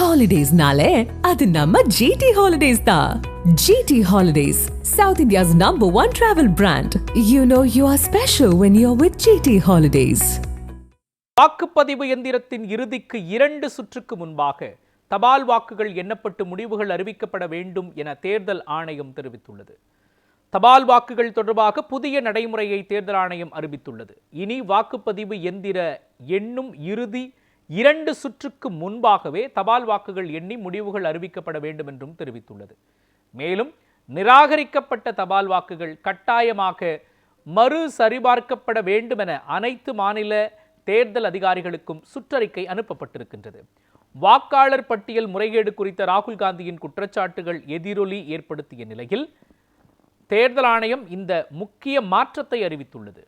ஹாலிடேஸ்னாலே அது நம்ம ஜிடி ஹாலிடேஸ் தான். GT holidays, South India's #1 travel brand. You know you are special when you're with GT Holidays. வாக்குப்பதிவு எந்திரத்தின் இறுதிக்கு 2 சுற்றுக்கு முன்பாக தபால் வாக்குகள் எண்ணப்பட்டு முடிவுகள் அறிவிக்கப்பட வேண்டும் என தேர்தல் ஆணையம் தெரிவித்துள்ளது. தபால் வாக்குகள் தொடர்பாக புதிய நடைமுறையை தேர்தல் ஆணையம் அறிவித்துள்ளது. இனி வாக்குப்பதிவு எந்திர எண்ணும் இறுதி 2 சுற்றுக்கு முன்பாகவே தபால் வாக்குகள் எண்ணி முடிவுகள் அறிவிக்கப்பட வேண்டும் என்றும் தெரிவித்துள்ளது. மேலும் நிராகரிக்கப்பட்ட தபால் வாக்குகள் கட்டாயமாக மறு சரிபார்க்கப்பட வேண்டும் என அனைத்து மாநில தேர்தல் அதிகாரிகளுக்கும் சுற்றறிக்கை அனுப்பப்பட்டிருக்கின்றது. வாக்காளர் பட்டியல் முறைகேடு குறித்த ராகுல் காந்தியின் குற்றச்சாட்டுகள் எதிரொலி ஏற்படுத்திய நிலையில் தேர்தல் ஆணையம் இந்த முக்கிய மாற்றத்தை அறிவித்துள்ளது.